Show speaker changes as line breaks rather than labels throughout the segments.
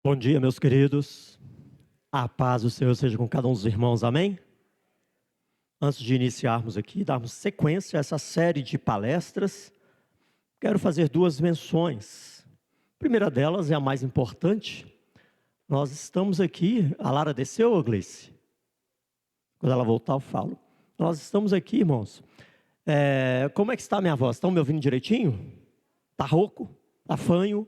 Bom dia, meus queridos. A paz do Senhor seja com cada um dos irmãos, amém? Antes de iniciarmos aqui, darmos sequência a essa série de palestras, quero fazer duas menções. A primeira delas é a mais importante. Nós estamos aqui, a Lara desceu, Gleice? Quando ela voltar eu falo. Nós estamos aqui, irmãos. Como é que está a minha voz? Estão me ouvindo direitinho? Está rouco? Está fanho?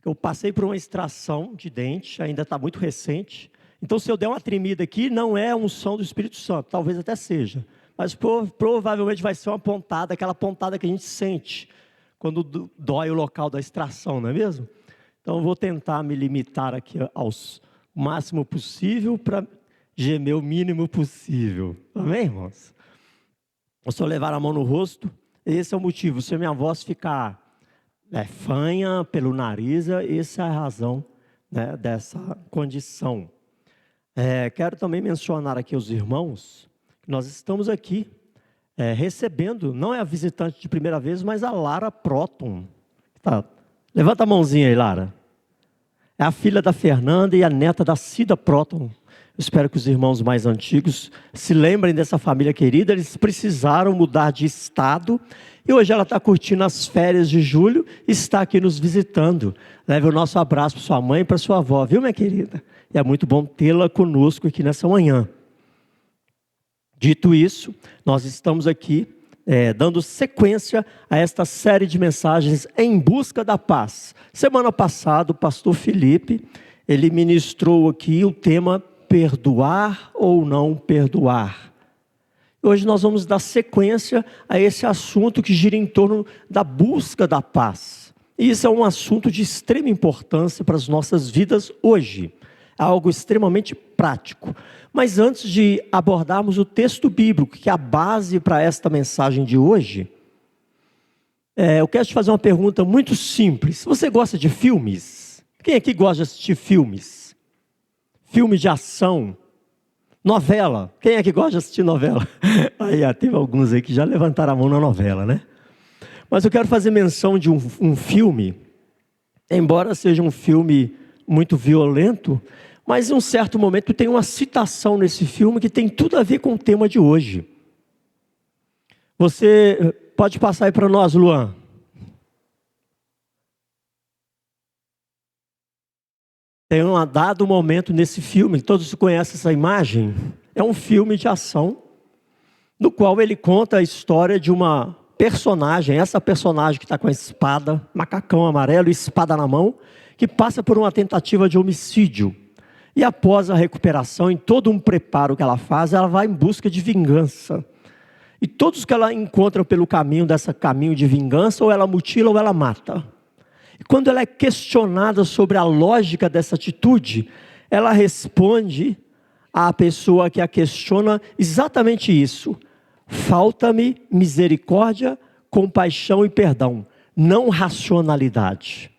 Eu passei por uma extração de dente, ainda está muito recente. Então, se eu der uma tremida aqui, não é a unção do Espírito Santo, talvez até seja. Mas provavelmente vai ser uma pontada, aquela pontada que a gente sente quando dói o local da extração, não é mesmo? Então, eu vou tentar me limitar aqui ao máximo possível para gemer o mínimo possível. Amém, irmãos? Eu só levar a mão no rosto, esse é o motivo. Se a minha voz ficar fanha pelo nariz, essa é a razão, né, dessa condição. Quero também mencionar aqui aos irmãos, que nós estamos aqui recebendo, não é a visitante de primeira vez, mas a Lara Proton. Levanta a mãozinha aí, Lara. É a filha da Fernanda e a neta da Cida Proton. Eu espero que os irmãos mais antigos se lembrem dessa família querida. Eles precisaram mudar de estado e hoje ela está curtindo as férias de julho e está aqui nos visitando. Leve o nosso abraço para sua mãe e para sua avó, viu, minha querida? E é muito bom tê-la conosco aqui nessa manhã. Dito isso, nós estamos aqui dando sequência a esta série de mensagens em busca da paz. Semana passada, o pastor Felipe, ele ministrou aqui o tema perdoar ou não perdoar. Hoje nós vamos dar sequência a esse assunto que gira em torno da busca da paz. E isso é um assunto de extrema importância para as nossas vidas hoje. É algo extremamente prático. Mas antes de abordarmos o texto bíblico, que é a base para esta mensagem de hoje, eu quero te fazer uma pergunta muito simples. Você gosta de filmes? Quem aqui gosta de assistir filmes? Filme de ação? Novela? Quem é que gosta de assistir novela? Aí, teve alguns aí que já levantaram a mão na novela, né? Mas eu quero fazer menção de um filme, embora seja um filme muito violento, mas em um certo momento tem uma citação nesse filme que tem tudo a ver com o tema de hoje. Você pode passar aí para nós, Luan. Tem um dado momento nesse filme, todos conhecem essa imagem, é um filme de ação, no qual ele conta a história de uma personagem, essa personagem que está com a espada, macacão amarelo, espada na mão, que passa por uma tentativa de homicídio. E após a recuperação, em todo um preparo que ela faz, ela vai em busca de vingança. E todos que ela encontra pelo caminho, desse caminho de vingança, ou ela mutila ou ela mata. E quando ela é questionada sobre a lógica dessa atitude, ela responde à pessoa que a questiona exatamente isso: falta-me misericórdia, compaixão e perdão, não racionalidade.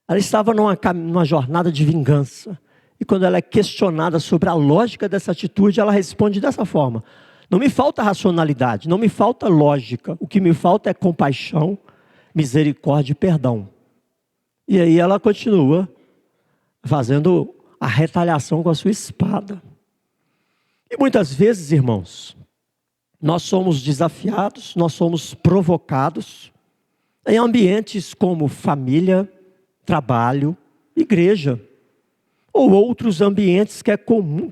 Ela estava numa jornada de vingança. E quando ela é questionada sobre a lógica dessa atitude, ela responde dessa forma: não me falta racionalidade, não me falta lógica, o que me falta é compaixão, misericórdia e perdão. E aí ela continua fazendo a retaliação com a sua espada. E muitas vezes, irmãos, nós somos desafiados, nós somos provocados em ambientes como família, trabalho, igreja, ou outros ambientes que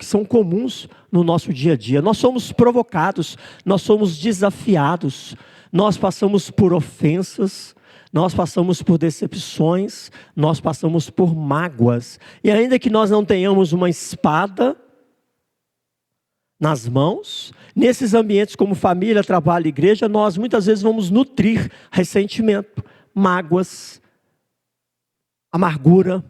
são comuns no nosso dia a dia. Nós somos provocados, nós somos desafiados, nós passamos por ofensas, nós passamos por decepções, nós passamos por mágoas. E ainda que nós não tenhamos uma espada nas mãos, nesses ambientes como família, trabalho, igreja, nós muitas vezes vamos nutrir ressentimento, mágoas, amargura,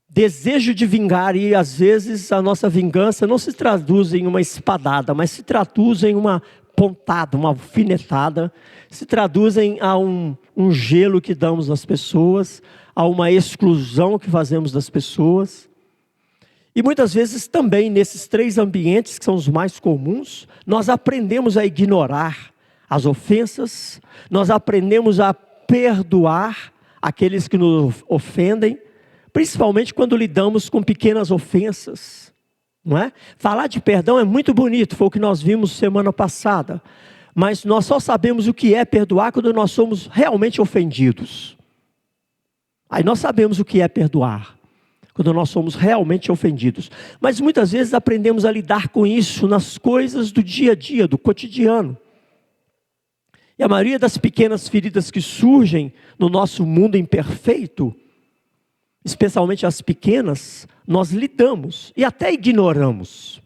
desejo de vingar. E às vezes a nossa vingança não se traduz em uma espadada, mas se traduz em uma pontada, uma alfinetada, se traduzem a um gelo que damos às pessoas, a uma exclusão que fazemos das pessoas. E muitas vezes também nesses três ambientes, que são os mais comuns, nós aprendemos a ignorar as ofensas, nós aprendemos a perdoar aqueles que nos ofendem, principalmente quando lidamos com pequenas ofensas, não é? Falar de perdão é muito bonito, foi o que nós vimos semana passada, mas nós só sabemos o que é perdoar quando nós somos realmente ofendidos. Aí nós sabemos o que é perdoar, quando nós somos realmente ofendidos. Mas muitas vezes aprendemos a lidar com isso nas coisas do dia a dia, do cotidiano. E a maioria das pequenas feridas que surgem no nosso mundo imperfeito, especialmente as pequenas, nós lidamos e até ignoramos.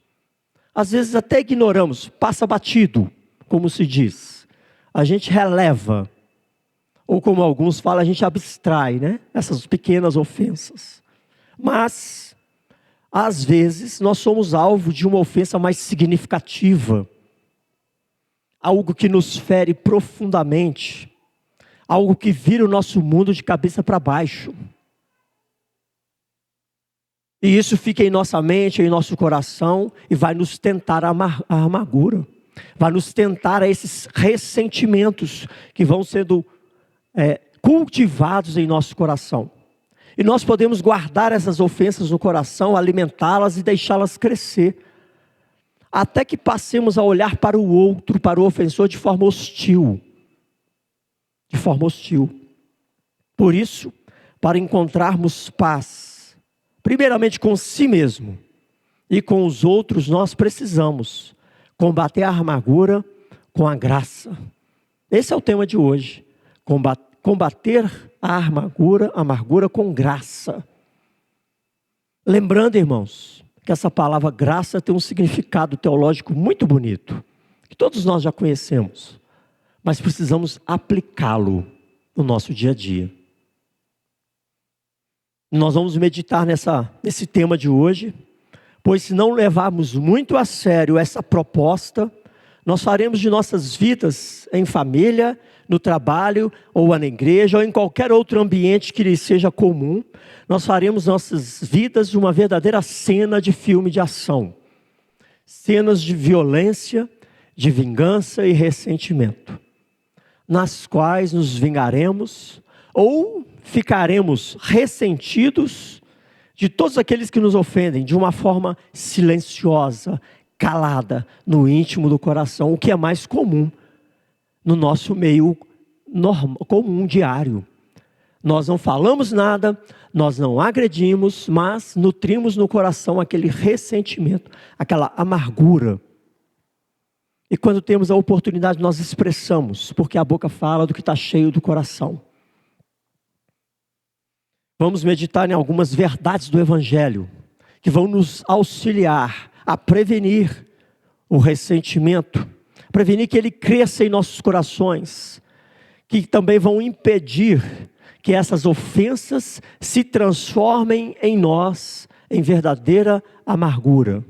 Às vezes até ignoramos, passa batido, como se diz. A gente releva, ou como alguns falam, a gente abstrai, né? Essas pequenas ofensas. Mas, às vezes, nós somos alvo de uma ofensa mais significativa. Algo que nos fere profundamente. Algo que vira o nosso mundo de cabeça para baixo. E isso fica em nossa mente, em nosso coração, e vai nos tentar a amargura. Vai nos tentar a esses ressentimentos que vão sendo cultivados em nosso coração. E nós podemos guardar essas ofensas no coração, alimentá-las e deixá-las crescer. Até que passemos a olhar para o outro, para o ofensor, de forma hostil. De forma hostil. Por isso, para encontrarmos paz, primeiramente com si mesmo e com os outros, nós precisamos combater a amargura com a graça. Esse é o tema de hoje. Combater a amargura com graça. Lembrando, irmãos, que essa palavra graça tem um significado teológico muito bonito, que todos nós já conhecemos, mas precisamos aplicá-lo no nosso dia a dia. Nós vamos meditar nesse tema de hoje, pois se não levarmos muito a sério essa proposta, nós faremos de nossas vidas em família, no trabalho, ou na igreja, ou em qualquer outro ambiente que lhe seja comum, nós faremos nossas vidas uma verdadeira cena de filme de ação. Cenas de violência, de vingança e ressentimento, nas quais nos vingaremos, ou ficaremos ressentidos de todos aqueles que nos ofendem, de uma forma silenciosa, calada, no íntimo do coração, o que é mais comum no nosso meio comum, diário. Nós não falamos nada, nós não agredimos, mas nutrimos no coração aquele ressentimento, aquela amargura. E quando temos a oportunidade, nós expressamos, porque a boca fala do que está cheio do coração. Vamos meditar em algumas verdades do Evangelho, que vão nos auxiliar a prevenir o ressentimento, prevenir que ele cresça em nossos corações, que também vão impedir que essas ofensas se transformem em nós, em verdadeira amargura.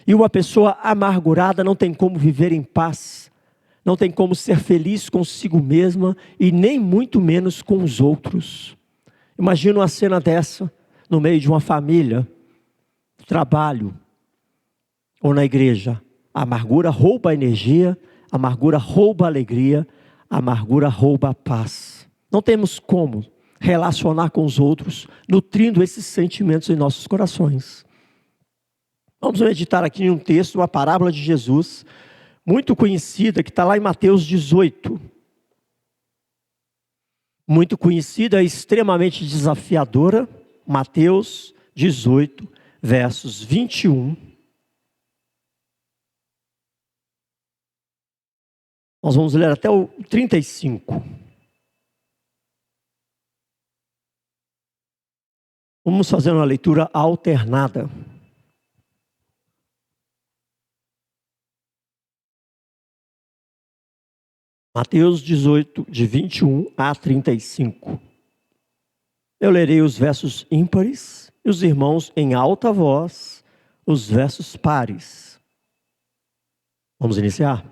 E uma pessoa amargurada não tem como viver em paz, não tem como ser feliz consigo mesma e nem muito menos com os outros. Imagina uma cena dessa no meio de uma família, no trabalho ou na igreja. A amargura rouba a energia, a amargura rouba a alegria, a amargura rouba a paz. Não temos como relacionar com os outros, nutrindo esses sentimentos em nossos corações. Vamos meditar aqui em um texto, uma parábola de Jesus, muito conhecida, que está lá em Mateus 18. Muito conhecida, extremamente desafiadora. Mateus 18, versos 21. Nós vamos ler até o 35. Vamos fazer uma leitura alternada. Mateus 18, de 21 a 35. Eu lerei os versos ímpares e os irmãos em alta voz, os versos pares. Vamos iniciar?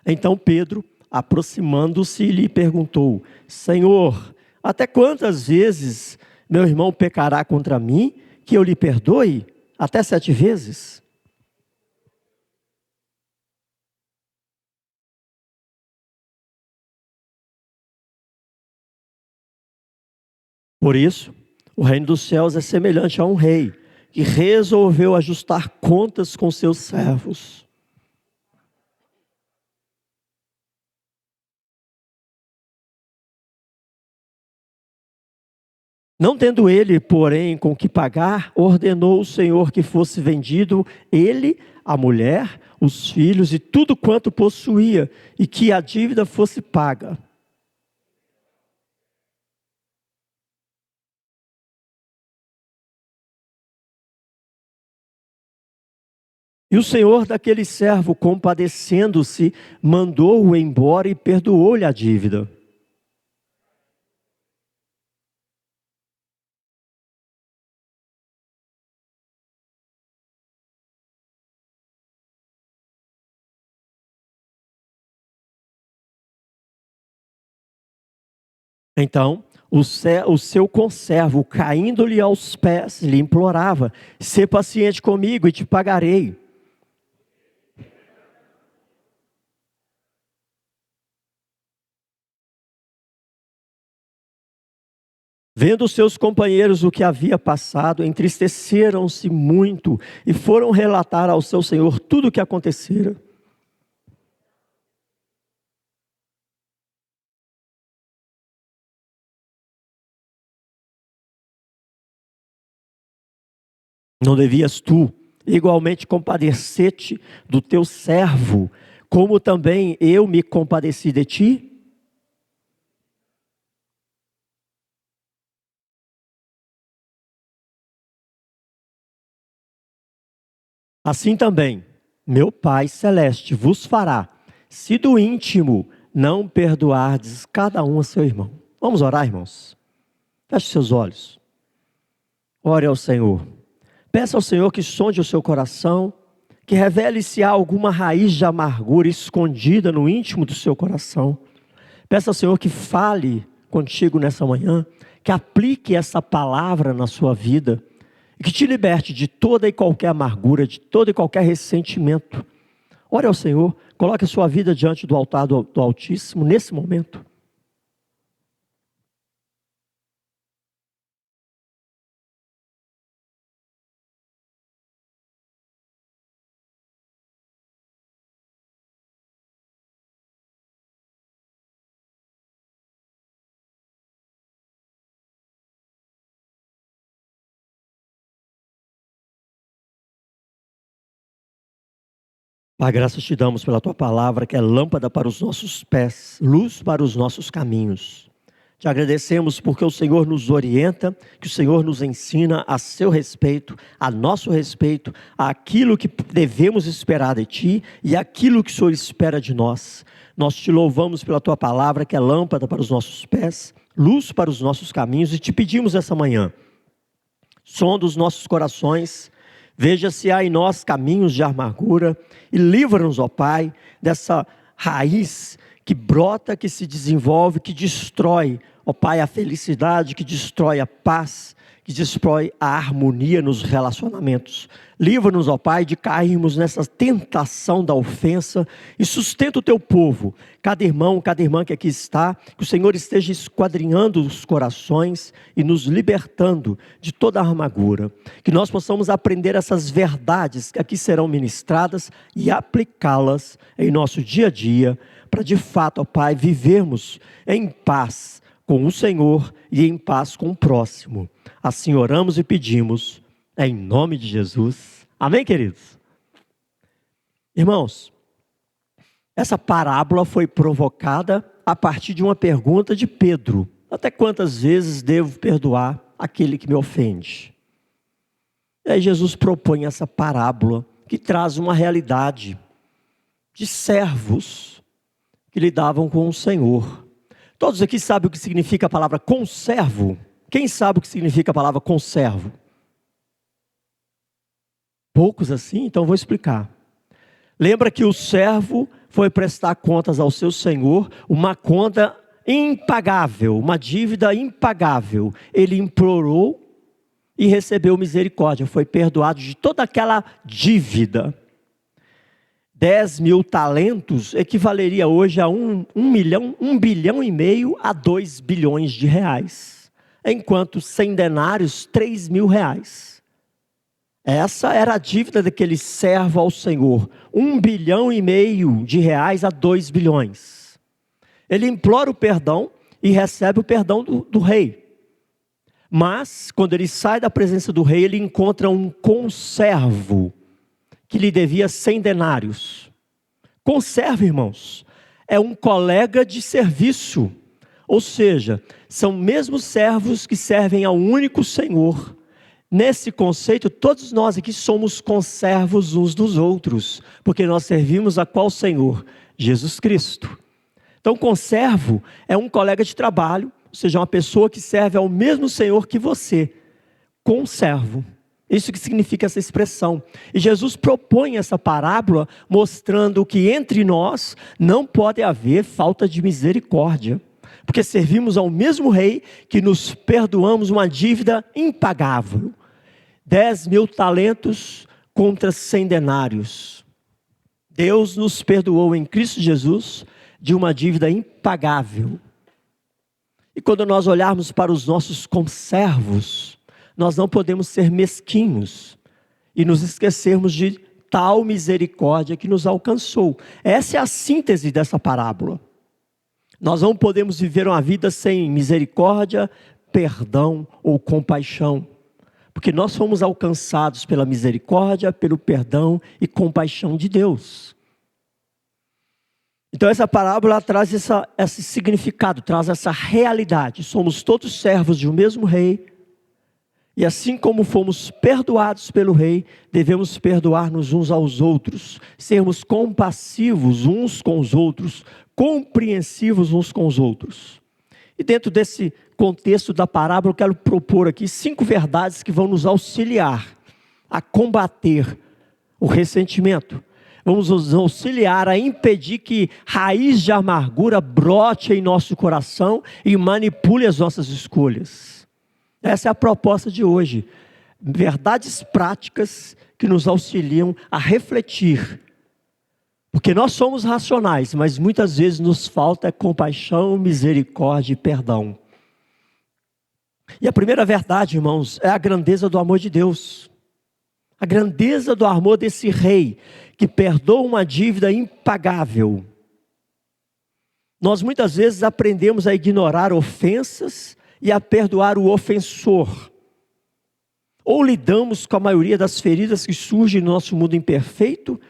Então Pedro, aproximando-se, lhe perguntou: Senhor, até quantas vezes meu irmão pecará contra mim, que eu lhe perdoe? Até 7 vezes? Por isso, O reino dos céus é semelhante a um rei que resolveu ajustar contas com seus servos. Não tendo ele, porém, com que pagar, ordenou o Senhor que fosse vendido ele, a mulher, os filhos e tudo quanto possuía, e que a dívida fosse paga. E o senhor daquele servo, compadecendo-se, mandou-o embora e perdoou-lhe a dívida. Então, o seu conservo, caindo-lhe aos pés, lhe implorava: sê paciente comigo e te pagarei. Vendo os seus companheiros o que havia passado, entristeceram-se muito e foram relatar ao seu senhor tudo o que acontecera. Não devias tu igualmente compadecer-te do teu servo, como também eu me compadeci de ti? Assim também, meu Pai Celeste vos fará, se do íntimo não perdoardes cada um a seu irmão. Vamos orar, irmãos? Feche seus olhos. Ore ao Senhor. Peça ao Senhor que sonde o seu coração, que revele se há alguma raiz de amargura escondida no íntimo do seu coração. Peça ao Senhor que fale contigo nessa manhã, que aplique essa palavra na sua vida, e que te liberte de toda e qualquer amargura, de todo e qualquer ressentimento. Ore ao Senhor, coloque a sua vida diante do altar do Altíssimo nesse momento. Pai, graças te damos pela tua palavra, que é lâmpada para os nossos pés, luz para os nossos caminhos. Te agradecemos porque o Senhor nos orienta, que o Senhor nos ensina a seu respeito, a nosso respeito, aquilo que devemos esperar de ti e aquilo que o Senhor espera de nós. Nós te louvamos pela tua palavra, que é lâmpada para os nossos pés, luz para os nossos caminhos, e te pedimos essa manhã, sonda os nossos corações, veja se há em nós caminhos de amargura e livra-nos, ó Pai, dessa raiz que brota, que se desenvolve, que destrói, ó Pai, a felicidade, que destrói a paz, que destrói a harmonia nos relacionamentos. Livra-nos, ó Pai, de cairmos nessa tentação da ofensa e sustenta o teu povo, cada irmão, cada irmã que aqui está, que o Senhor esteja esquadrinhando os corações e nos libertando de toda a amargura, que nós possamos aprender essas verdades que aqui serão ministradas e aplicá-las em nosso dia a dia, para de fato, ó Pai, vivermos em paz com o Senhor e em paz com o próximo. Assim oramos e pedimos, em nome de Jesus. Amém, queridos? Irmãos, essa parábola foi provocada a partir de uma pergunta de Pedro: até quantas vezes devo perdoar aquele que me ofende? E aí Jesus propõe essa parábola que traz uma realidade de servos que lidavam com o Senhor. Todos aqui sabem o que significa a palavra conservo? Quem sabe o que significa a palavra conservo? Poucos assim? Então vou explicar. Lembra que o servo foi prestar contas ao seu senhor, uma conta impagável, uma dívida impagável. Ele implorou e recebeu misericórdia, foi perdoado de toda aquela dívida. 10.000 talentos equivaleria hoje a 1 bilhão e meio a 2 bilhões de reais. enquanto 100 denários, 3.000 reais. Essa era a dívida daquele servo ao Senhor, 1,5 bilhão de reais a 2 bilhões. Ele implora o perdão e recebe o perdão do rei. Mas, quando ele sai da presença do rei, ele encontra um conservo que lhe devia 100 denários. Conservo, irmãos, é um colega de serviço. Ou seja, são mesmos servos que servem ao único Senhor. Nesse conceito, todos nós aqui somos conservos uns dos outros, porque nós servimos a qual Senhor? Jesus Cristo. Então, conservo é um colega de trabalho, ou seja, uma pessoa que serve ao mesmo Senhor que você. Conservo. Isso que significa essa expressão. E Jesus propõe essa parábola mostrando que entre nós não pode haver falta de misericórdia. Porque servimos ao mesmo rei que nos perdoamos uma dívida impagável. 10.000 talentos contra 100 denários. Deus nos perdoou em Cristo Jesus de uma dívida impagável. E quando nós olharmos para os nossos conservos, nós não podemos ser mesquinhos e nos esquecermos de tal misericórdia que nos alcançou. Essa é a síntese dessa parábola. Nós não podemos viver uma vida sem misericórdia, perdão ou compaixão. Porque nós fomos alcançados pela misericórdia, pelo perdão e compaixão de Deus. Então essa parábola traz esse significado, traz essa realidade. Somos todos servos de um mesmo rei. E assim como fomos perdoados pelo rei, devemos perdoar-nos uns aos outros. Sermos compassivos uns com os outros, compreensivos uns com os outros. E dentro desse contexto da parábola, eu quero propor aqui 5 verdades que vão nos auxiliar a combater o ressentimento. Vamos nos auxiliar a impedir que raiz de amargura brote em nosso coração e manipule as nossas escolhas. Essa é a proposta de hoje. Verdades práticas que nos auxiliam a refletir. Porque nós somos racionais, mas muitas vezes nos falta compaixão, misericórdia e perdão. E a primeira verdade, irmãos, é a grandeza do amor de Deus. A grandeza do amor desse rei, que perdoa uma dívida impagável. Nós muitas vezes aprendemos a ignorar ofensas e a perdoar o ofensor. Ou lidamos com a maioria das feridas que surgem no nosso mundo imperfeito,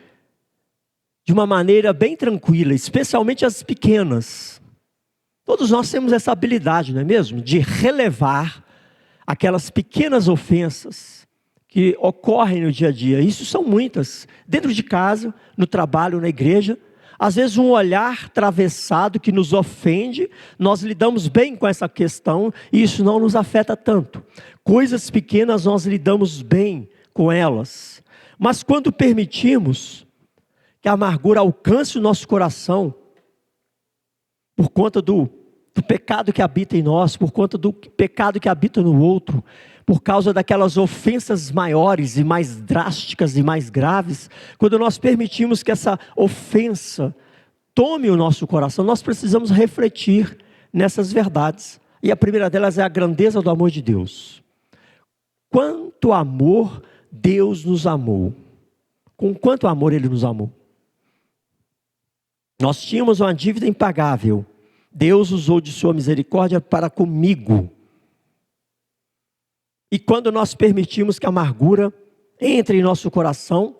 de uma maneira bem tranquila, especialmente as pequenas. Todos nós temos essa habilidade, não é mesmo? De relevar aquelas pequenas ofensas que ocorrem no dia a dia. Isso são muitas. Dentro de casa, no trabalho, na igreja. Às vezes um olhar atravessado que nos ofende, nós lidamos bem com essa questão e isso não nos afeta tanto. Coisas pequenas nós lidamos bem com elas. Mas quando permitimos que a amargura alcance o nosso coração, por conta do pecado que habita em nós, por conta do pecado que habita no outro, por causa daquelas ofensas maiores e mais drásticas e mais graves, quando nós permitimos que essa ofensa tome o nosso coração, nós precisamos refletir nessas verdades. E a primeira delas é a grandeza do amor de Deus. Quanto amor Deus nos amou. Com quanto amor Ele nos amou. Nós tínhamos uma dívida impagável. Deus usou de sua misericórdia para comigo. E quando nós permitimos que a amargura entre em nosso coração,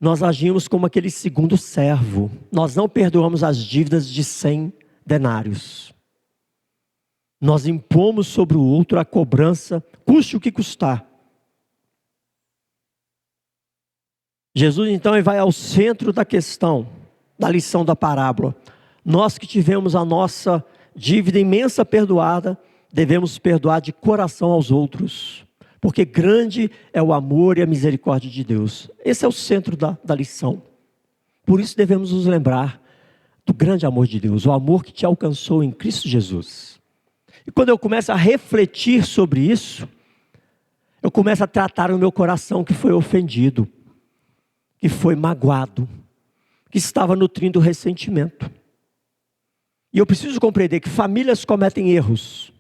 nós agimos como aquele segundo servo. Nós não perdoamos as dívidas de 100 denários. Nós impomos sobre o outro a cobrança, custe o que custar. Jesus então vai ao centro da questão, da lição da parábola. Nós que tivemos a nossa dívida imensa perdoada, devemos perdoar de coração aos outros, porque grande é o amor e a misericórdia de Deus. Esse é o centro da lição. Por isso devemos nos lembrar do grande amor de Deus, o amor que te alcançou em Cristo Jesus. E quando eu começo a refletir sobre isso, eu começo a tratar o meu coração que foi ofendido, que foi magoado, que estava nutrindo ressentimento. E eu preciso compreender que famílias cometem erros.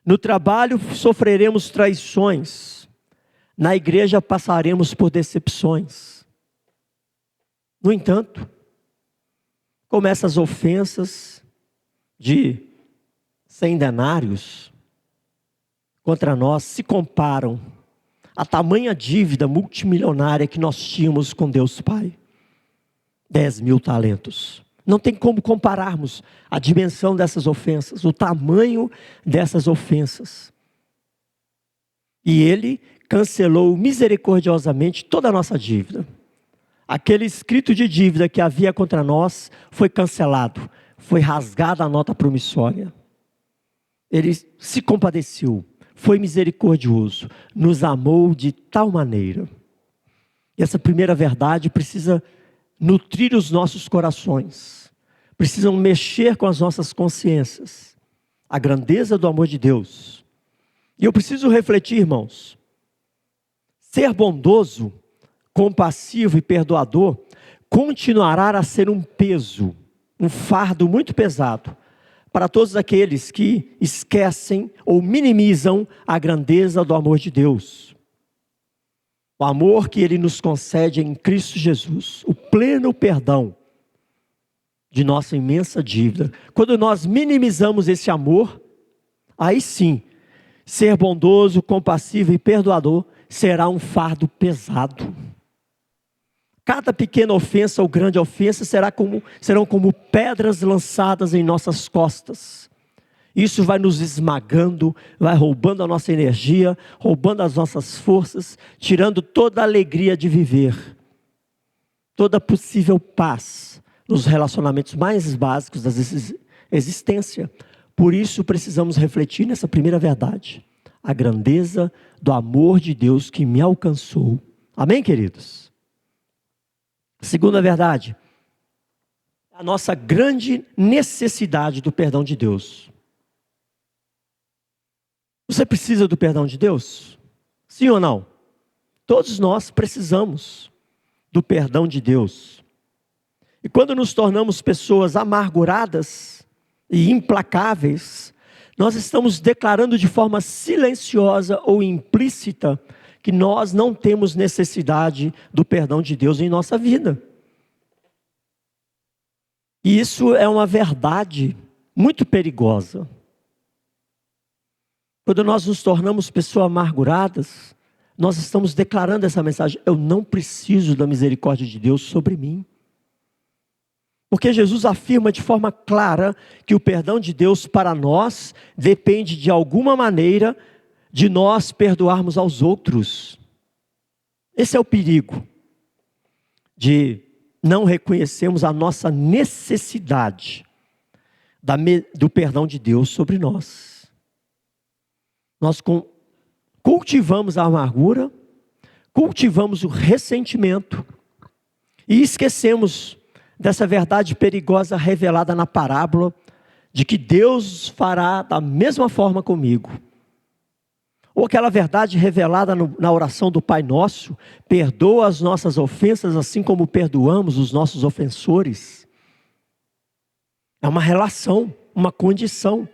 No trabalho sofreremos traições. Na igreja passaremos por decepções. No entanto, como essas ofensas de 100 denários contra nós se comparam à tamanha dívida multimilionária que nós tínhamos com Deus Pai. 10.000 talentos. Não tem como compararmos a dimensão dessas ofensas, o tamanho dessas ofensas. E Ele cancelou misericordiosamente toda a nossa dívida. Aquele escrito de dívida que havia contra nós foi cancelado, foi rasgada a nota promissória. Ele se compadeceu, foi misericordioso, nos amou de tal maneira. E essa primeira verdade precisa nutrir os nossos corações, precisam mexer com as nossas consciências, a grandeza do amor de Deus. E eu preciso refletir, irmãos, ser bondoso, compassivo e perdoador continuará a ser um peso, um fardo muito pesado para todos aqueles que esquecem ou minimizam a grandeza do amor de Deus. O amor que Ele nos concede em Cristo Jesus, o pleno perdão de nossa imensa dívida. Quando nós minimizamos esse amor, aí sim, ser bondoso, compassivo e perdoador será um fardo pesado. Cada pequena ofensa ou grande ofensa serão como pedras lançadas em nossas costas. Isso vai nos esmagando, vai roubando a nossa energia, roubando as nossas forças, tirando toda a alegria de viver, toda possível paz nos relacionamentos mais básicos da existência. Por isso precisamos refletir nessa primeira verdade, a grandeza do amor de Deus que me alcançou. Amém, queridos? Segunda verdade, a nossa grande necessidade do perdão de Deus. Você precisa do perdão de Deus? Sim ou não? Todos nós precisamos do perdão de Deus. E quando nos tornamos pessoas amarguradas e implacáveis, nós estamos declarando de forma silenciosa ou implícita que nós não temos necessidade do perdão de Deus em nossa vida. E isso é uma verdade muito perigosa. Quando nós nos tornamos pessoas amarguradas, nós estamos declarando essa mensagem: eu não preciso da misericórdia de Deus sobre mim. Porque Jesus afirma de forma clara que o perdão de Deus para nós depende de alguma maneira de nós perdoarmos aos outros. Esse é o perigo de não reconhecermos a nossa necessidade do perdão de Deus sobre nós. Nós cultivamos a amargura, cultivamos o ressentimento e esquecemos dessa verdade perigosa revelada na parábola de que Deus fará da mesma forma comigo. Ou aquela verdade revelada na oração do Pai Nosso: perdoa as nossas ofensas assim como perdoamos os nossos ofensores. É uma relação, uma condição.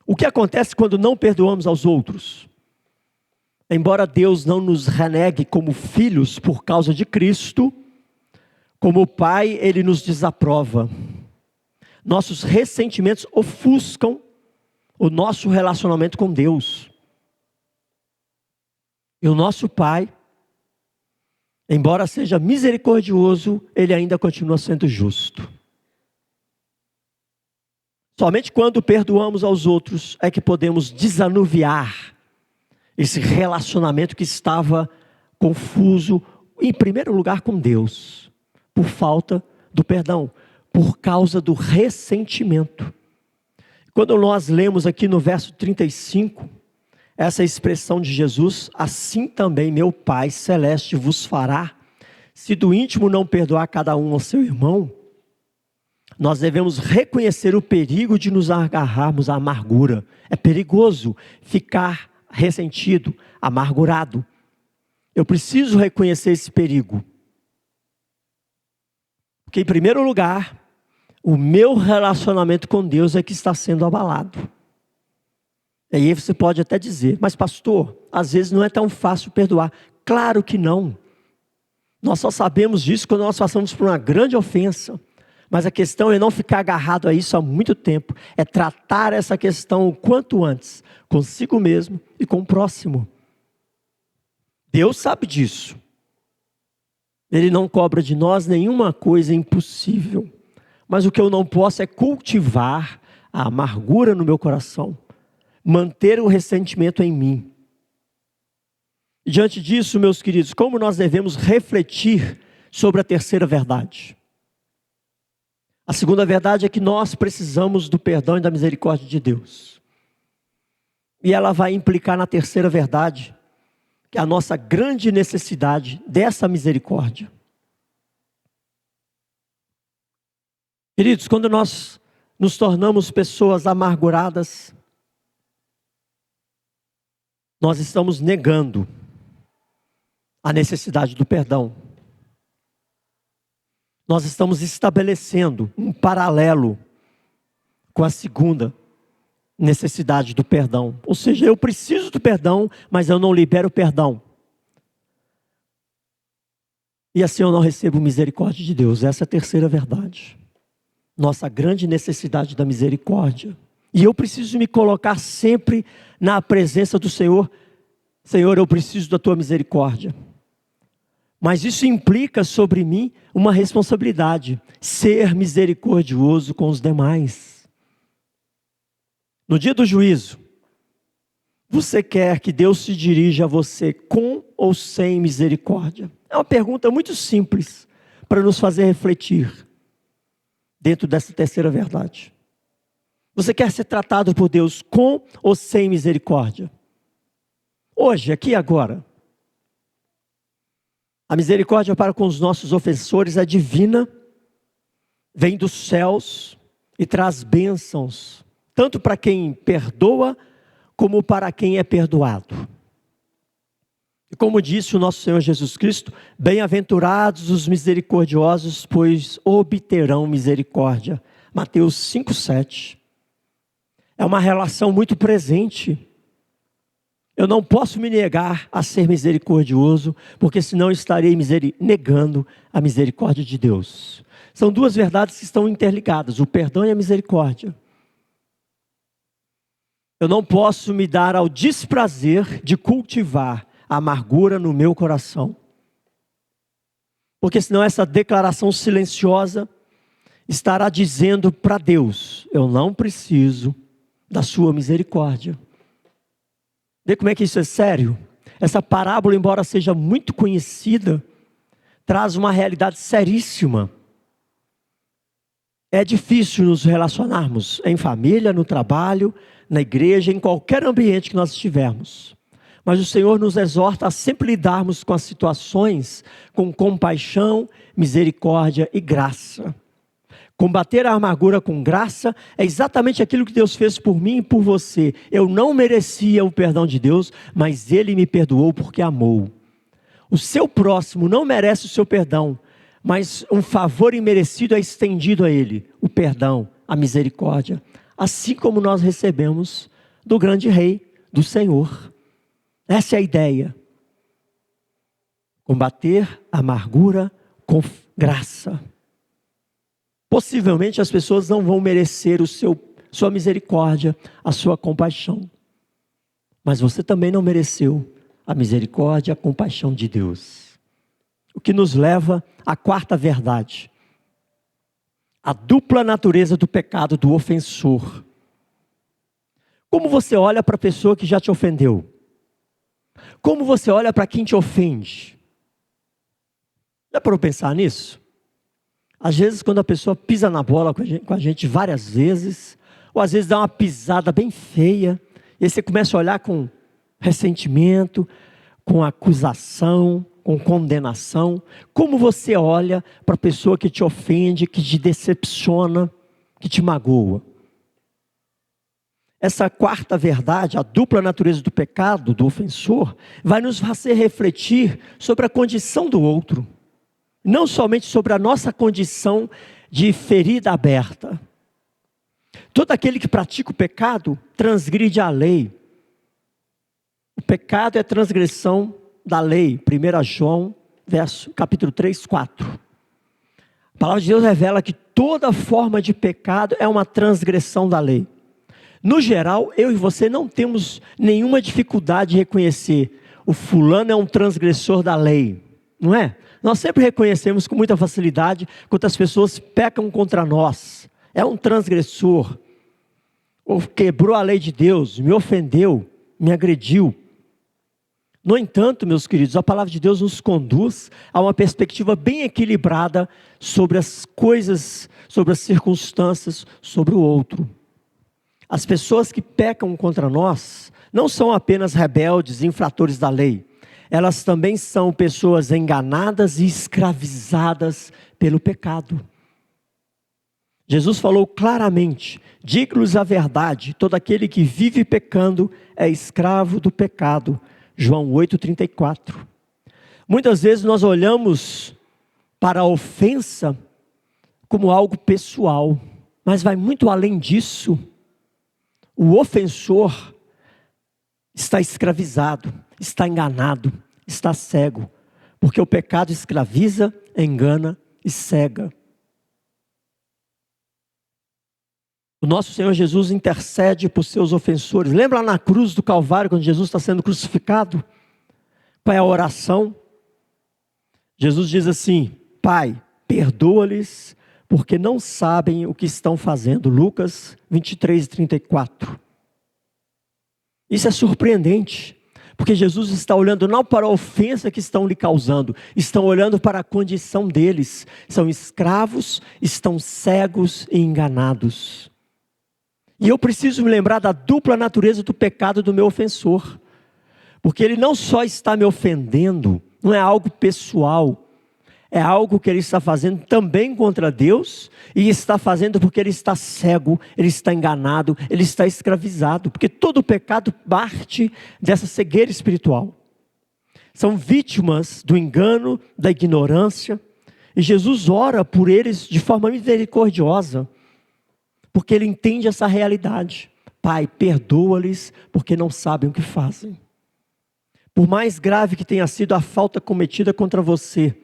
O que acontece quando não perdoamos aos outros? Embora Deus não nos renegue como filhos por causa de Cristo, como Pai, Ele nos desaprova. Nossos ressentimentos ofuscam o nosso relacionamento com Deus. E o nosso Pai, embora seja misericordioso, Ele ainda continua sendo justo. Somente quando perdoamos aos outros é que podemos desanuviar esse relacionamento que estava confuso, em primeiro lugar com Deus, por falta do perdão, por causa do ressentimento. Quando nós lemos aqui no verso 35, essa expressão de Jesus: assim também meu Pai Celeste vos fará, se do íntimo não perdoar cada um ao seu irmão. Nós devemos reconhecer o perigo de nos agarrarmos à amargura. É perigoso ficar ressentido, amargurado. Eu preciso reconhecer esse perigo. Porque, em primeiro lugar, o meu relacionamento com Deus é que está sendo abalado. E aí você pode até dizer, mas pastor, às vezes não é tão fácil perdoar. Claro que não. Nós só sabemos disso quando nós passamos por uma grande ofensa. Mas a questão é não ficar agarrado a isso há muito tempo. É tratar essa questão o quanto antes, consigo mesmo e com o próximo. Deus sabe disso. Ele não cobra de nós nenhuma coisa impossível. Mas o que eu não posso é cultivar a amargura no meu coração. Manter o ressentimento em mim. E diante disso, meus queridos, como nós devemos refletir sobre a terceira verdade? A segunda verdade é que nós precisamos do perdão e da misericórdia de Deus. E ela vai implicar na terceira verdade, que é a nossa grande necessidade dessa misericórdia. Queridos, quando nós nos tornamos pessoas amarguradas, nós estamos negando a necessidade do perdão. Nós estamos estabelecendo um paralelo com a segunda necessidade do perdão. Ou seja, eu preciso do perdão, mas eu não libero o perdão. E assim eu não recebo misericórdia de Deus. Essa é a terceira verdade. Nossa grande necessidade da misericórdia. E eu preciso me colocar sempre na presença do Senhor. Senhor, eu preciso da tua misericórdia. Mas isso implica sobre mim uma responsabilidade. Ser misericordioso com os demais. No dia do juízo, você quer que Deus se dirija a você com ou sem misericórdia? É uma pergunta muito simples para nos fazer refletir dentro dessa terceira verdade. Você quer ser tratado por Deus com ou sem misericórdia? Hoje, aqui e agora. A misericórdia para com os nossos ofensores é divina, vem dos céus e traz bênçãos, tanto para quem perdoa, como para quem é perdoado. E como disse o nosso Senhor Jesus Cristo, bem-aventurados os misericordiosos, pois obterão misericórdia. Mateus 5,7. É uma relação muito presente. Eu não posso me negar a ser misericordioso, porque senão estarei negando a misericórdia de Deus. São duas verdades que estão interligadas, o perdão e a misericórdia. Eu não posso me dar ao desprazer de cultivar a amargura no meu coração. Porque senão essa declaração silenciosa estará dizendo para Deus, eu não preciso da sua misericórdia. Vê como é que isso é sério? Essa parábola, embora seja muito conhecida, traz uma realidade seríssima. É difícil nos relacionarmos em família, no trabalho, na igreja, em qualquer ambiente que nós estivermos. Mas o Senhor nos exorta a sempre lidarmos com as situações com compaixão, misericórdia e graça. Combater a amargura com graça é exatamente aquilo que Deus fez por mim e por você. Eu não merecia o perdão de Deus, mas Ele me perdoou porque amou. O seu próximo não merece o seu perdão, mas um favor imerecido é estendido a ele, o perdão, a misericórdia. Assim como nós recebemos do grande Rei, do Senhor. Essa é a ideia. Combater a amargura com graça. Possivelmente as pessoas não vão merecer sua misericórdia, a sua compaixão. Mas você também não mereceu a misericórdia e a compaixão de Deus. O que nos leva à quarta verdade. A dupla natureza do pecado do ofensor. Como você olha para a pessoa que já te ofendeu? Como você olha para quem te ofende? Já parou para pensar nisso? Às vezes quando a pessoa pisa na bola com a gente várias vezes, ou às vezes dá uma pisada bem feia, e aí você começa a olhar com ressentimento, com acusação, com condenação. Como você olha para a pessoa que te ofende, que te decepciona, que te magoa? Essa quarta verdade, a dupla natureza do pecado, do ofensor, vai nos fazer refletir sobre a condição do outro. Não somente sobre a nossa condição de ferida aberta. Todo aquele que pratica o pecado transgride a lei. O pecado é transgressão da lei. 1 João, capítulo 3, 4. A palavra de Deus revela que toda forma de pecado é uma transgressão da lei. No geral, eu e você não temos nenhuma dificuldade de reconhecer: o fulano é um transgressor da lei, não é? Nós sempre reconhecemos com muita facilidade quando as pessoas pecam contra nós. É um transgressor, ou quebrou a lei de Deus, me ofendeu, me agrediu. No entanto, meus queridos, a palavra de Deus nos conduz a uma perspectiva bem equilibrada sobre as coisas, sobre as circunstâncias, sobre o outro. As pessoas que pecam contra nós não são apenas rebeldes, infratores da lei. Elas também são pessoas enganadas e escravizadas pelo pecado. Jesus falou claramente: digo-lhes a verdade, todo aquele que vive pecando é escravo do pecado. João 8,34. Muitas vezes nós olhamos para a ofensa como algo pessoal, mas vai muito além disso. O ofensor está escravizado, está enganado, está cego, porque o pecado escraviza, engana e cega. O nosso Senhor Jesus intercede por seus ofensores. Lembra lá na cruz do Calvário, quando Jesus está sendo crucificado? Qual é a oração? Jesus diz assim: Pai, perdoa-lhes, porque não sabem o que estão fazendo. Lucas 23:34. Isso é surpreendente, porque Jesus está olhando não para a ofensa que estão lhe causando, estão olhando para a condição deles. São escravos, estão cegos e enganados. E eu preciso me lembrar da dupla natureza do pecado do meu ofensor. Porque ele não só está me ofendendo, não é algo pessoal, é algo que ele está fazendo também contra Deus, e está fazendo porque ele está cego, ele está enganado, ele está escravizado, porque todo pecado parte dessa cegueira espiritual. São vítimas do engano, da ignorância, e Jesus ora por eles de forma misericordiosa, porque ele entende essa realidade. Pai, perdoa-lhes, porque não sabem o que fazem. Por mais grave que tenha sido a falta cometida contra você,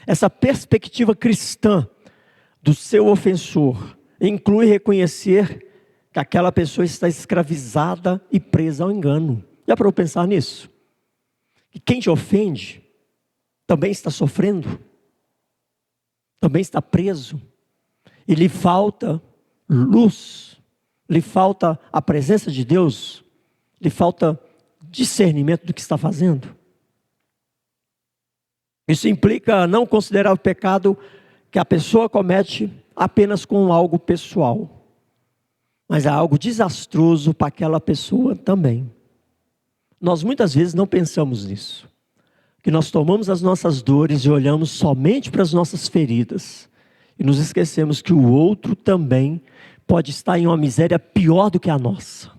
essa perspectiva cristã do seu ofensor inclui reconhecer que aquela pessoa está escravizada e presa ao engano. Já parou para pensar nisso? Que quem te ofende também está sofrendo, também está preso, e lhe falta luz, lhe falta a presença de Deus, lhe falta discernimento do que está fazendo. Isso implica não considerar o pecado que a pessoa comete apenas com algo pessoal, mas é algo desastroso para aquela pessoa também. Nós muitas vezes não pensamos nisso, que nós tomamos as nossas dores e olhamos somente para as nossas feridas, e nos esquecemos que o outro também pode estar em uma miséria pior do que a nossa.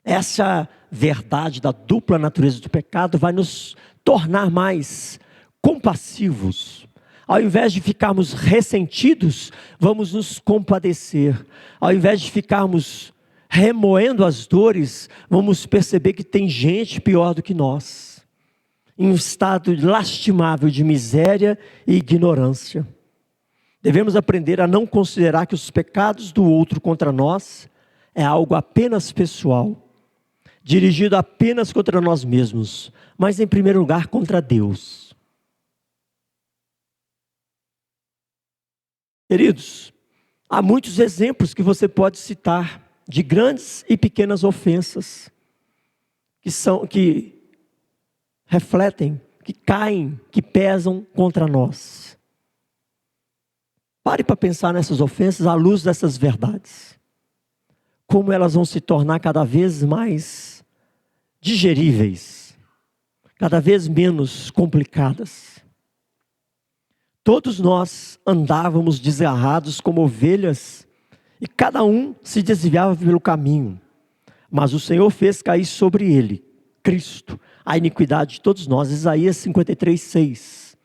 Essa verdade da dupla natureza do pecado vai nos tornar mais compassivos. Ao invés de ficarmos ressentidos, vamos nos compadecer. Ao invés de ficarmos remoendo as dores, vamos perceber que tem gente pior do que nós, em um estado lastimável de miséria e ignorância. Devemos aprender a não considerar que os pecados do outro contra nós é algo apenas pessoal, dirigido apenas contra nós mesmos, mas em primeiro lugar contra Deus. Queridos, há muitos exemplos que você pode citar de grandes e pequenas ofensas que refletem, que caem, que pesam contra nós. Pare para pensar nessas ofensas à luz dessas verdades. Como elas vão se tornar cada vez mais digeríveis, cada vez menos complicadas. Todos nós andávamos desgarrados como ovelhas, e cada um se desviava pelo caminho. Mas o Senhor fez cair sobre ele, Cristo, a iniquidade de todos nós. Isaías 53:6.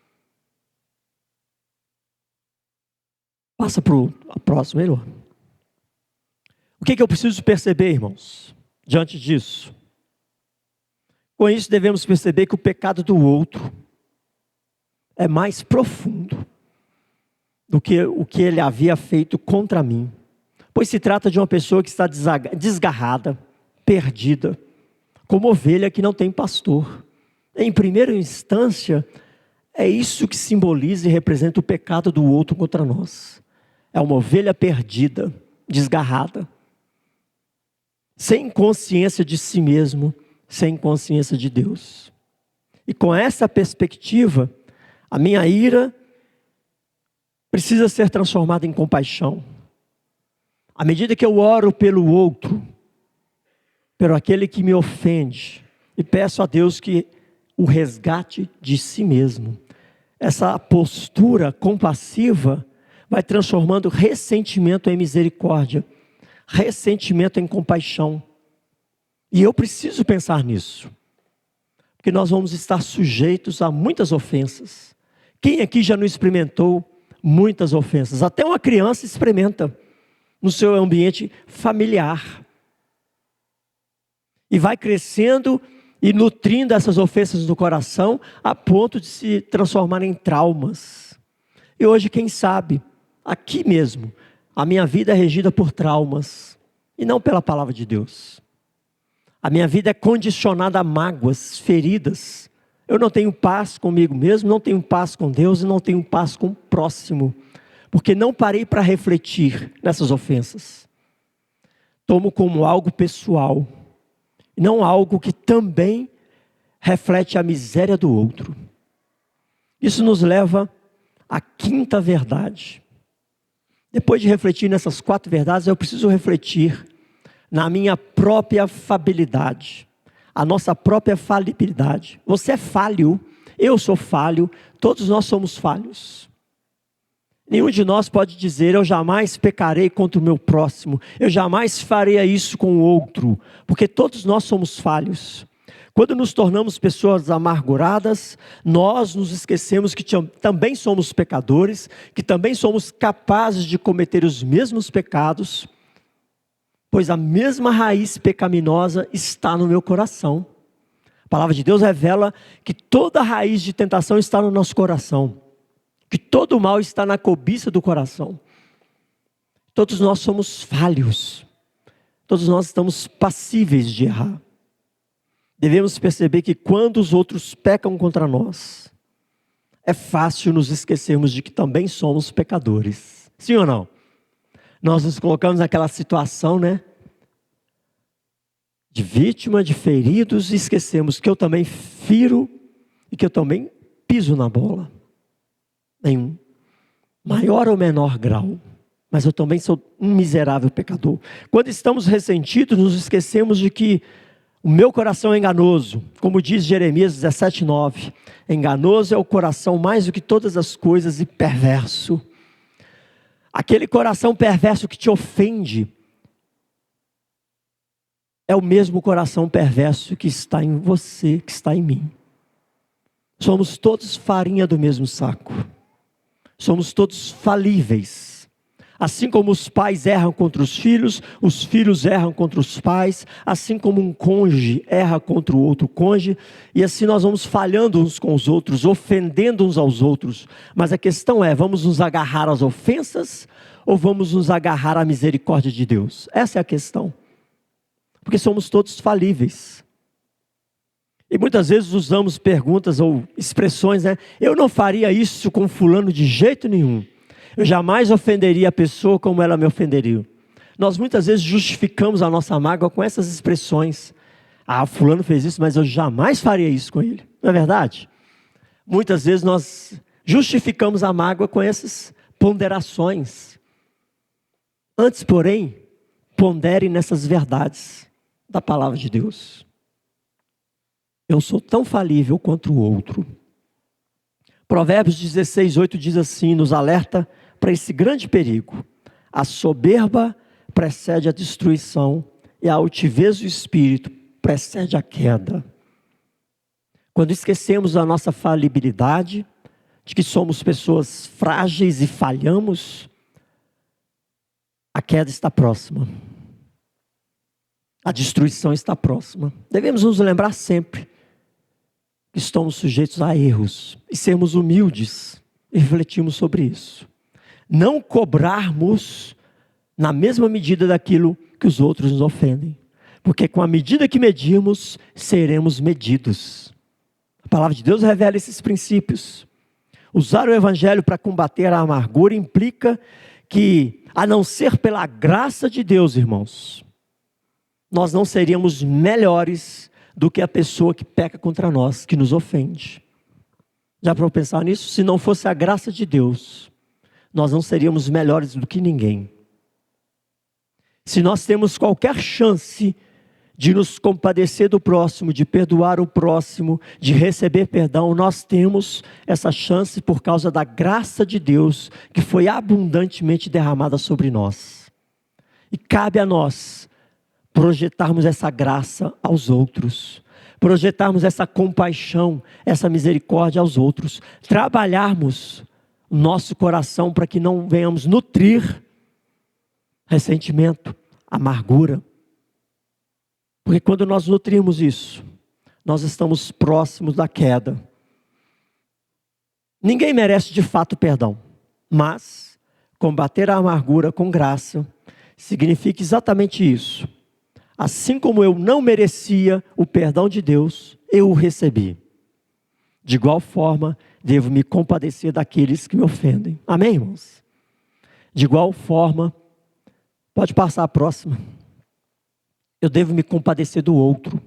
Passa para a próxima, irmão. O que eu preciso perceber, irmãos, diante disso? Com isso devemos perceber que o pecado do outro é mais profundo do que o que ele havia feito contra mim. Pois se trata de uma pessoa que está desgarrada, perdida, como ovelha que não tem pastor. Em primeira instância, é isso que simboliza e representa o pecado do outro contra nós. É uma ovelha perdida, desgarrada, sem consciência de si mesmo, sem consciência de Deus. E com essa perspectiva, a minha ira precisa ser transformada em compaixão. À medida que eu oro pelo outro, pelo aquele que me ofende, e peço a Deus que o resgate de si mesmo, essa postura compassiva vai transformando ressentimento em misericórdia, ressentimento em compaixão. E eu preciso pensar nisso, porque nós vamos estar sujeitos a muitas ofensas. Quem aqui já não experimentou muitas ofensas? Até uma criança experimenta no seu ambiente familiar. E vai crescendo e nutrindo essas ofensas no coração, a ponto de se transformar em traumas. E hoje, quem sabe, aqui mesmo, a minha vida é regida por traumas, e não pela palavra de Deus. A minha vida é condicionada a mágoas, feridas. Eu não tenho paz comigo mesmo, não tenho paz com Deus e não tenho paz com o próximo, porque não parei para refletir nessas ofensas. Tomo como algo pessoal, não algo que também reflete a miséria do outro. Isso nos leva à quinta verdade. Depois de refletir nessas 4 verdades, eu preciso refletir na minha própria falibilidade, a nossa própria falibilidade. Você é falho, eu sou falho, todos nós somos falhos. Nenhum de nós pode dizer: eu jamais pecarei contra o meu próximo, eu jamais farei isso com o outro, porque todos nós somos falhos. Quando nos tornamos pessoas amarguradas, nós nos esquecemos que também somos pecadores, que também somos capazes de cometer os mesmos pecados, pois a mesma raiz pecaminosa está no meu coração. A palavra de Deus revela que toda raiz de tentação está no nosso coração, que todo mal está na cobiça do coração. Todos nós somos falhos, todos nós estamos passíveis de errar. Devemos perceber que quando os outros pecam contra nós, é fácil nos esquecermos de que também somos pecadores. Sim ou não? Nós nos colocamos naquela situação, de vítima, de feridos, e esquecemos que eu também firo e que eu também piso na bola. Em maior ou menor grau, mas eu também sou um miserável pecador. Quando estamos ressentidos, nos esquecemos de que o meu coração é enganoso, como diz Jeremias 17:9. Enganoso é o coração mais do que todas as coisas e perverso. Aquele coração perverso que te ofende é o mesmo coração perverso que está em você, que está em mim. Somos todos farinha do mesmo saco. Somos todos falíveis. Assim como os pais erram contra os filhos erram contra os pais, assim como um cônjuge erra contra o outro cônjuge, e assim nós vamos falhando uns com os outros, ofendendo uns aos outros. Mas a questão é: vamos nos agarrar às ofensas ou vamos nos agarrar à misericórdia de Deus? Essa é a questão. Porque somos todos falíveis. E muitas vezes usamos perguntas ou expressões, eu não faria isso com fulano de jeito nenhum. Eu jamais ofenderia a pessoa como ela me ofenderia. Nós muitas vezes justificamos a nossa mágoa com essas expressões. Fulano fez isso, mas eu jamais faria isso com ele. Não é verdade? Muitas vezes nós justificamos a mágoa com essas ponderações. Antes, porém, pondere nessas verdades da palavra de Deus. Eu sou tão falível quanto o outro. Provérbios 16:8 diz assim, nos alerta para esse grande perigo: a soberba precede a destruição e a altivez do espírito precede a queda. Quando esquecemos da nossa falibilidade, de que somos pessoas frágeis e falhamos, a queda está próxima. A destruição está próxima. Devemos nos lembrar sempre que estamos sujeitos a erros e sermos humildes e refletirmos sobre isso. Não cobrarmos na mesma medida daquilo que os outros nos ofendem. Porque com a medida que medirmos, seremos medidos. A palavra de Deus revela esses princípios. Usar o evangelho para combater a amargura implica que, a não ser pela graça de Deus, irmãos, nós não seríamos melhores do que a pessoa que peca contra nós, que nos ofende. Já para pensar nisso? Se não fosse a graça de Deus, nós não seríamos melhores do que ninguém. Se nós temos qualquer chance de nos compadecer do próximo, de perdoar o próximo, de receber perdão, nós temos essa chance por causa da graça de Deus, que foi abundantemente derramada sobre nós. E cabe a nós projetarmos essa graça aos outros, projetarmos essa compaixão, essa misericórdia aos outros, trabalharmos o nosso coração para que não venhamos nutrir ressentimento, amargura. Porque quando nós nutrimos isso, nós estamos próximos da queda. Ninguém merece de fato perdão, mas combater a amargura com graça significa exatamente isso. Assim como eu não merecia o perdão de Deus, eu o recebi. De igual forma, devo me compadecer daqueles que me ofendem. Amém, irmãos? De igual forma, pode passar a próxima. Eu devo me compadecer do outro.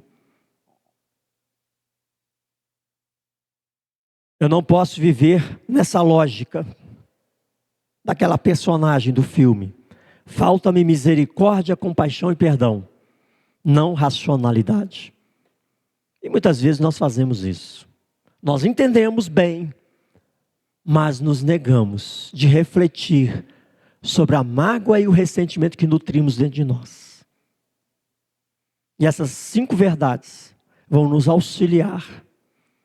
Eu não posso viver nessa lógica daquela personagem do filme. Falta-me misericórdia, compaixão e perdão. Não racionalidade. E muitas vezes nós fazemos isso. Nós entendemos bem, mas nos negamos de refletir sobre a mágoa e o ressentimento que nutrimos dentro de nós. E essas 5 verdades vão nos auxiliar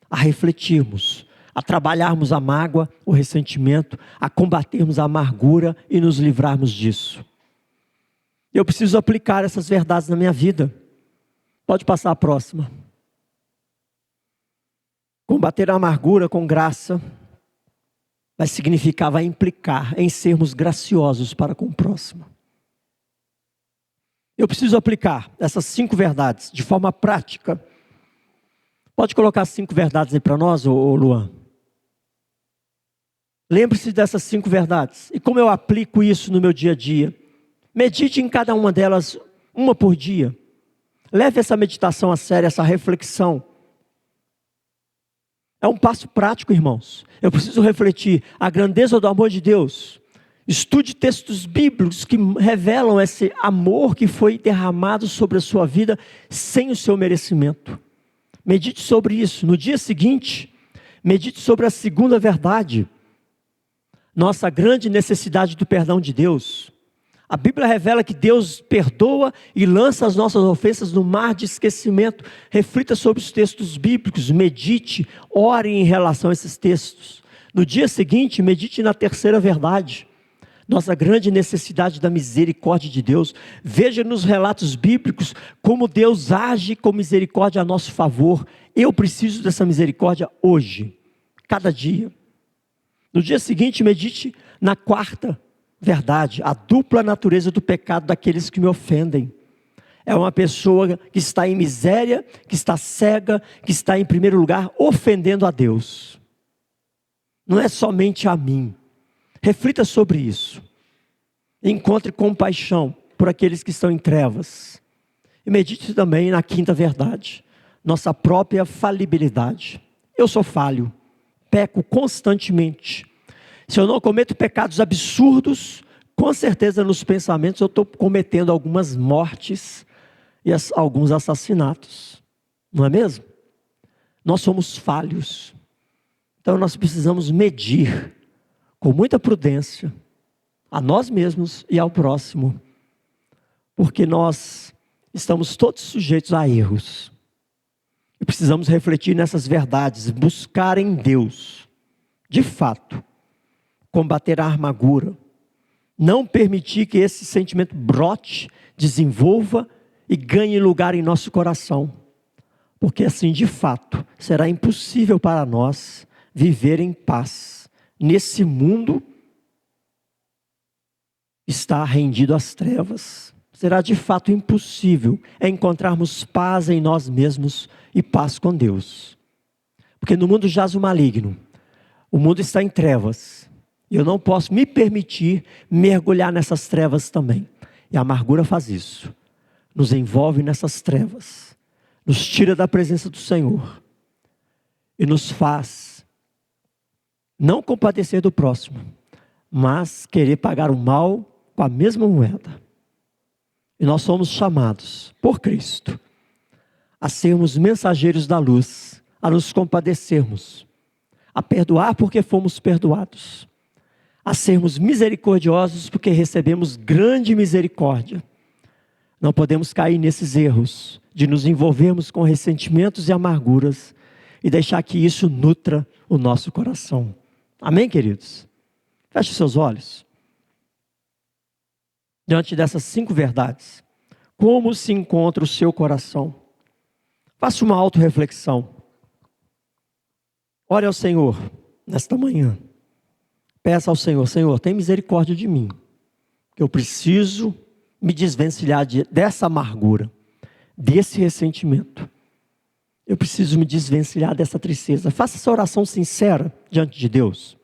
a refletirmos, a trabalharmos a mágoa, o ressentimento, a combatermos a amargura e nos livrarmos disso. Eu preciso aplicar essas verdades na minha vida. Pode passar a próxima. Combater a amargura com graça vai significar, vai implicar em sermos graciosos para com o próximo. Eu preciso aplicar essas 5 verdades de forma prática. Pode colocar 5 verdades aí para nós, ô Luan? Lembre-se dessas 5 verdades. E como eu aplico isso no meu dia a dia? Medite em cada uma delas, uma por dia. Leve essa meditação a sério, essa reflexão. É um passo prático, irmãos. Eu preciso refletir a grandeza do amor de Deus. Estude textos bíblicos que revelam esse amor que foi derramado sobre a sua vida sem o seu merecimento. Medite sobre isso. No dia seguinte, medite sobre a segunda verdade. Nossa grande necessidade do perdão de Deus. A Bíblia revela que Deus perdoa e lança as nossas ofensas no mar de esquecimento. Reflita sobre os textos bíblicos, medite, ore em relação a esses textos. No dia seguinte, medite na terceira verdade. Nossa grande necessidade da misericórdia de Deus. Veja nos relatos bíblicos como Deus age com misericórdia a nosso favor. Eu preciso dessa misericórdia hoje, cada dia. No dia seguinte, medite na quarta verdade, a dupla natureza do pecado daqueles que me ofendem. É uma pessoa que está em miséria, que está cega, que está em primeiro lugar ofendendo a Deus. Não é somente a mim. Reflita sobre isso. Encontre compaixão por aqueles que estão em trevas. E medite também na quinta verdade, nossa própria falibilidade. Eu sou falho, peco constantemente. Se eu não cometo pecados absurdos, com certeza nos pensamentos eu estou cometendo algumas mortes e alguns assassinatos. Não é mesmo? Nós somos falhos. Então nós precisamos medir com muita prudência a nós mesmos e ao próximo. Porque nós estamos todos sujeitos a erros. E precisamos refletir nessas verdades, buscar em Deus, de fato, combater a amargura, não permitir que esse sentimento brote, desenvolva e ganhe lugar em nosso coração, porque assim, de fato, será impossível para nós viver em paz nesse mundo que está rendido às trevas. Será de fato impossível encontrarmos paz em nós mesmos e paz com Deus, porque no mundo jaz o maligno, o mundo está em trevas, e eu não posso me permitir mergulhar nessas trevas também. E a amargura faz isso, nos envolve nessas trevas, nos tira da presença do Senhor, e nos faz não compadecer do próximo, mas querer pagar o mal com a mesma moeda. E nós somos chamados por Cristo a sermos mensageiros da luz, a nos compadecermos, a perdoar porque fomos perdoados, a sermos misericordiosos porque recebemos grande misericórdia. Não podemos cair nesses erros de nos envolvermos com ressentimentos e amarguras e deixar que isso nutra o nosso coração. Amém, queridos? Feche seus olhos. Diante dessas 5 verdades, como se encontra o seu coração? Faça uma autorreflexão. Ore ao Senhor nesta manhã. Peça ao Senhor: Senhor, tem misericórdia de mim, que eu preciso me desvencilhar dessa amargura, desse ressentimento. Eu preciso me desvencilhar dessa tristeza. Faça essa oração sincera diante de Deus.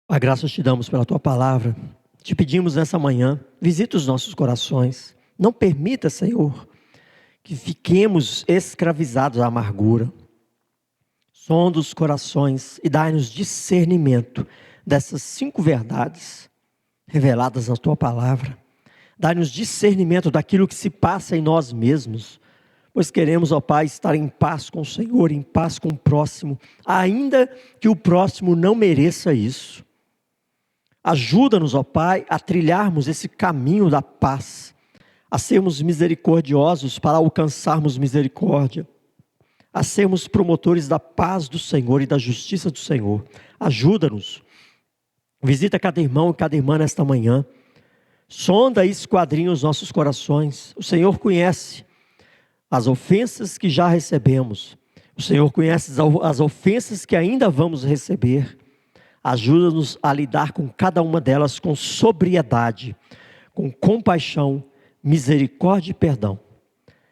A graça te damos pela tua palavra. Te pedimos nessa manhã, visita os nossos corações. Não permita, Senhor, que fiquemos escravizados à amargura. Sonda os corações e dai-nos discernimento dessas 5 verdades reveladas na tua palavra. Dai-nos discernimento daquilo que se passa em nós mesmos, pois queremos, ó Pai, estar em paz com o Senhor, em paz com o próximo, ainda que o próximo não mereça isso. Ajuda-nos, ó Pai, a trilharmos esse caminho da paz, a sermos misericordiosos para alcançarmos misericórdia, a sermos promotores da paz do Senhor e da justiça do Senhor. Ajuda-nos. Visita cada irmão e cada irmã nesta manhã. Sonda e esquadrinha os nossos corações. O Senhor conhece as ofensas que já recebemos. O Senhor conhece as ofensas que ainda vamos receber. Ajuda-nos a lidar com cada uma delas com sobriedade, com compaixão, misericórdia e perdão.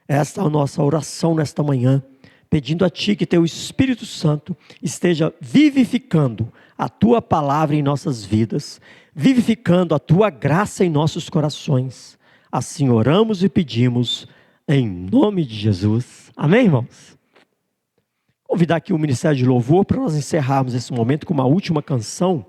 Esta é a nossa oração nesta manhã, pedindo a Ti que Teu Espírito Santo esteja vivificando a Tua palavra em nossas vidas, vivificando a Tua graça em nossos corações. Assim oramos e pedimos, em nome de Jesus. Amém, irmãos? Convidar aqui o Ministério de Louvor para nós encerrarmos esse momento com uma última canção.